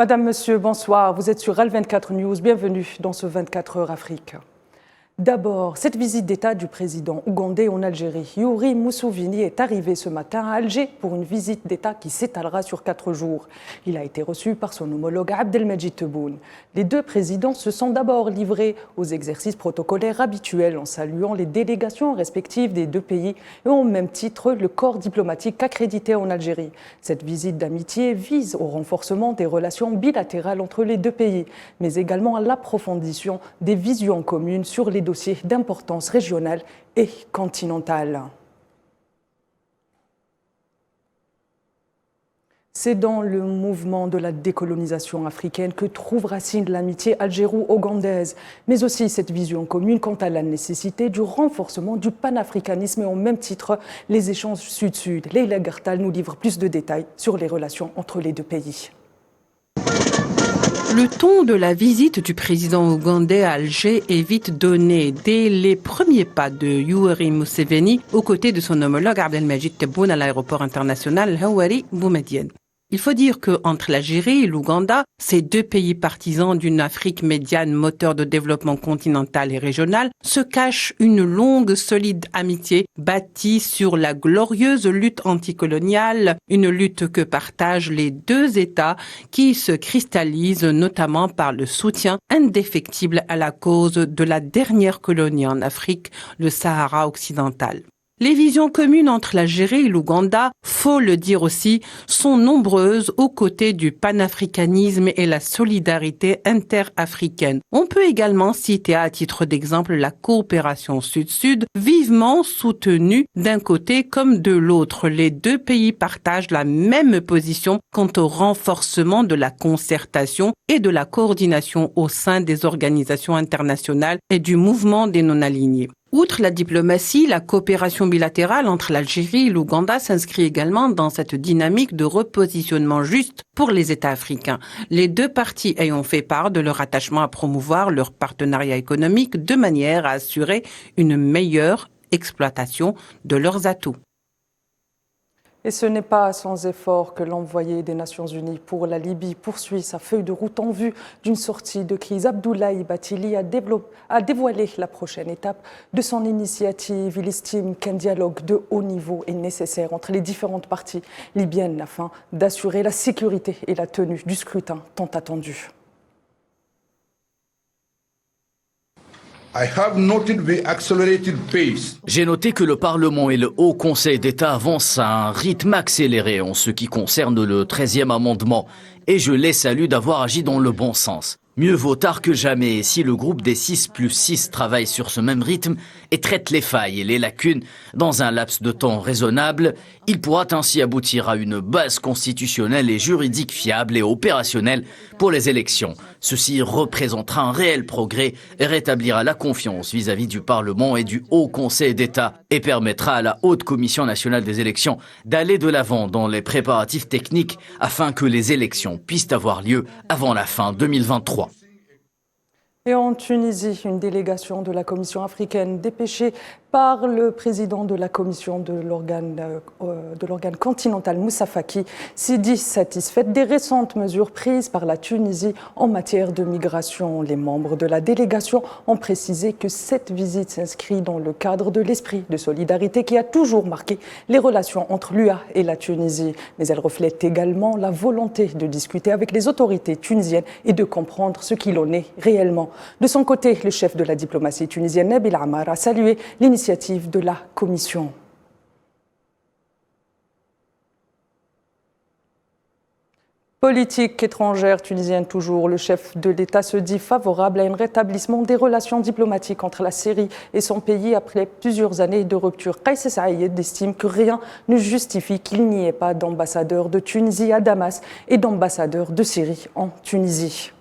Madame, Monsieur, bonsoir. Vous êtes sur Al24 News. Bienvenue dans ce 24 heures Afrique. D'abord, cette visite d'État du président ougandais en Algérie, Yoweri Museveni, est arrivé ce matin à Alger pour une visite d'État qui s'étalera sur 4 jours. Il a été reçu par son homologue Abdelmadjid Tebboune. Les deux présidents se sont d'abord livrés aux exercices protocolaires habituels en saluant les délégations respectives des deux pays et au même titre le corps diplomatique accrédité en Algérie. Cette visite d'amitié vise au renforcement des relations bilatérales entre les deux pays, mais également à l'approfondissement des visions communes sur les dossiers d'importance régionale et continentale. C'est dans le mouvement de la décolonisation africaine que trouve racine l'amitié algéro-ougandaise, mais aussi cette vision commune quant à la nécessité du renforcement du panafricanisme et au même titre les échanges sud-sud. Leila Gartal nous livre plus de détails sur les relations entre les deux pays. Le ton de la visite du président ougandais à Alger est vite donné dès les premiers pas de Yoweri Museveni aux côtés de son homologue Abdelmadjid Tebboune à l'aéroport international Houari Boumediene. Il faut dire qu'entre l'Algérie et l'Ouganda, ces deux pays partisans d'une Afrique médiane moteur de développement continental et régional, se cache une longue, solide amitié bâtie sur la glorieuse lutte anticoloniale, une lutte que partagent les deux États qui se cristallise notamment par le soutien indéfectible à la cause de la dernière colonie en Afrique, le Sahara occidental. Les visions communes entre l'Algérie et l'Ouganda, faut le dire aussi, sont nombreuses aux côtés du panafricanisme et la solidarité interafricaine. On peut également citer à titre d'exemple la coopération sud-sud, vivement soutenue d'un côté comme de l'autre. Les deux pays partagent la même position quant au renforcement de la concertation et de la coordination au sein des organisations internationales et du mouvement des non-alignés. Outre la diplomatie, la coopération bilatérale entre l'Algérie et l'Ouganda s'inscrit également dans cette dynamique de repositionnement juste pour les États africains. Les deux parties ayant fait part de leur attachement à promouvoir leur partenariat économique de manière à assurer une meilleure exploitation de leurs atouts. Et ce n'est pas sans effort que l'envoyé des Nations Unies pour la Libye poursuit sa feuille de route en vue d'une sortie de crise. Abdoulaye Bathily a dévoilé la prochaine étape de son initiative. Il estime qu'un dialogue de haut niveau est nécessaire entre les différentes parties libyennes afin d'assurer la sécurité et la tenue du scrutin tant attendu. J'ai noté que le Parlement et le Haut Conseil d'État avancent à un rythme accéléré en ce qui concerne le 13e amendement et je les salue d'avoir agi dans le bon sens. Mieux vaut tard que jamais et si le groupe des 6+6 travaille sur ce même rythme et traite les failles et les lacunes dans un laps de temps raisonnable, il pourra ainsi aboutir à une base constitutionnelle et juridique fiable et opérationnelle pour les élections. Ceci représentera un réel progrès et rétablira la confiance vis-à-vis du Parlement et du Haut Conseil d'État et permettra à la Haute Commission nationale des élections d'aller de l'avant dans les préparatifs techniques afin que les élections puissent avoir lieu avant la fin 2023. Et en Tunisie, une délégation de la Commission africaine dépêchée par le président de la commission de l'organe continental Moussa Faki s'est dit satisfaite des récentes mesures prises par la Tunisie en matière de migration. Les membres de la délégation ont précisé que cette visite s'inscrit dans le cadre de l'esprit de solidarité qui a toujours marqué les relations entre l'UA et la Tunisie. Mais elle reflète également la volonté de discuter avec les autorités tunisiennes et de comprendre ce qu'il en est réellement. De son côté, le chef de la diplomatie tunisienne, Nabil Amar, a salué l'initiative de la Commission. Politique étrangère tunisienne toujours, le chef de l'État se dit favorable à un rétablissement des relations diplomatiques entre la Syrie et son pays après plusieurs années de rupture. Kais Saïed estime que rien ne justifie qu'il n'y ait pas d'ambassadeur de Tunisie à Damas et d'ambassadeur de Syrie en Tunisie.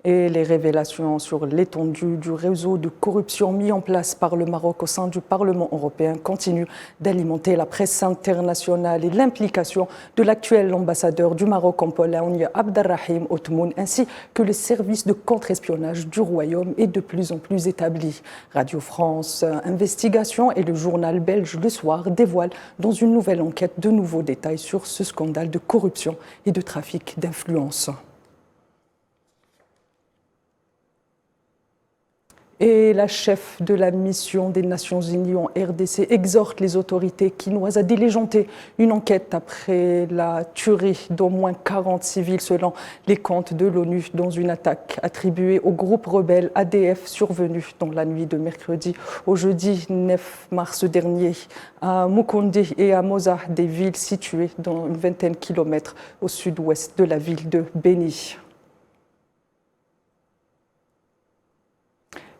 Et les révélations sur l'étendue du réseau de corruption mis en place par le Maroc au sein du Parlement européen continuent d'alimenter la presse internationale et l'implication de l'actuel ambassadeur du Maroc en Pologne, Abderrahim Otmoun, ainsi que le service de contre-espionnage du Royaume est de plus en plus établi. Radio France Investigation et le journal belge Le Soir dévoilent dans une nouvelle enquête de nouveaux détails sur ce scandale de corruption et de trafic d'influence. Et la chef de la mission des Nations Unies en RDC exhorte les autorités quinoises à diligenter une enquête après la tuerie d'au moins 40 civils selon les comptes de l'ONU dans une attaque attribuée au groupe rebelle ADF survenue dans la nuit de mercredi au jeudi 9 mars dernier à Mukundi et à Moza, des villes situées dans une vingtaine de kilomètres au sud-ouest de la ville de Beni.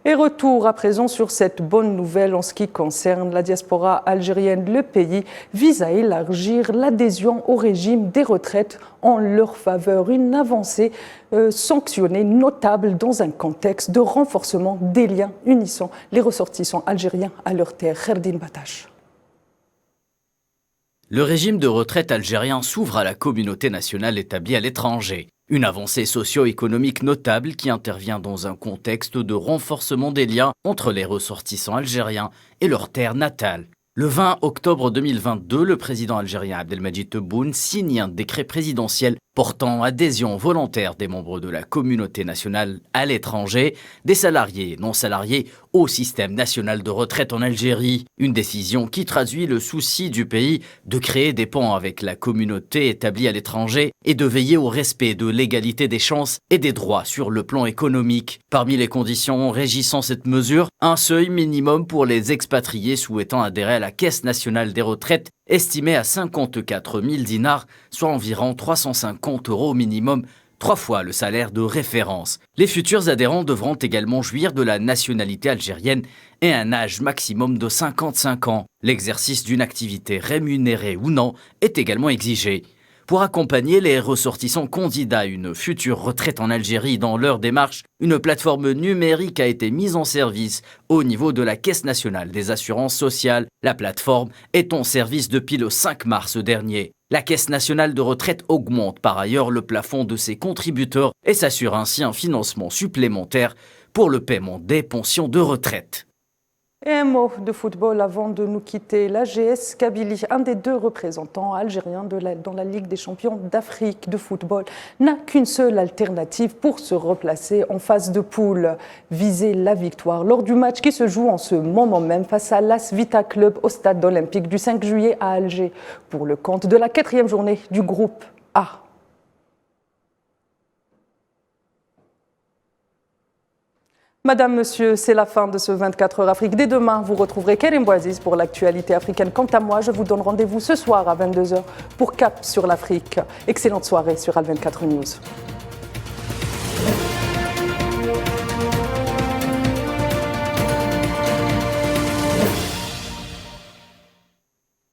Et retour à présent sur cette bonne nouvelle en ce qui concerne la diaspora algérienne. Le pays vise à élargir l'adhésion au régime des retraites en leur faveur. Une avancée sanctionnée notable dans un contexte de renforcement des liens unissant les ressortissants algériens à leur terre. Kherdine Batache. Le régime de retraite algérien s'ouvre à la communauté nationale établie à l'étranger. Une avancée socio-économique notable qui intervient dans un contexte de renforcement des liens entre les ressortissants algériens et leur terre natale. Le 20 octobre 2022, le président algérien Abdelmadjid Tebboune signe un décret présidentiel portant adhésion volontaire des membres de la communauté nationale à l'étranger, des salariés et non salariés au système national de retraite en Algérie. Une décision qui traduit le souci du pays de créer des ponts avec la communauté établie à l'étranger et de veiller au respect de l'égalité des chances et des droits sur le plan économique. Parmi les conditions régissant cette mesure, un seuil minimum pour les expatriés souhaitant adhérer à la Caisse nationale des retraites, estimée à 54 000 dinars, soit environ 350 € minimum, 3 fois le salaire de référence. Les futurs adhérents devront également jouir de la nationalité algérienne et un âge maximum de 55 ans. L'exercice d'une activité rémunérée ou non est également exigé. Pour accompagner les ressortissants candidats à une future retraite en Algérie dans leur démarche, une plateforme numérique a été mise en service au niveau de la Caisse nationale des assurances sociales. La plateforme est en service depuis le 5 mars dernier. La Caisse nationale de retraite augmente par ailleurs le plafond de ses contributeurs et s'assure ainsi un financement supplémentaire pour le paiement des pensions de retraite. Et un mot de football avant de nous quitter. L'AGS Kabylie, un des 2 représentants algériens dans la Ligue des champions d'Afrique de football, n'a qu'une seule alternative pour se replacer en phase de poule. Viser la victoire lors du match qui se joue en ce moment même face à l'As Vita Club au stade olympique du 5 juillet à Alger pour le compte de la 4e journée du groupe A. Madame, Monsieur, c'est la fin de ce 24 heures Afrique. Dès demain, vous retrouverez Karim Bouaziz pour l'actualité africaine. Quant à moi, je vous donne rendez-vous ce soir à 22 h pour Cap sur l'Afrique. Excellente soirée sur Al 24 News.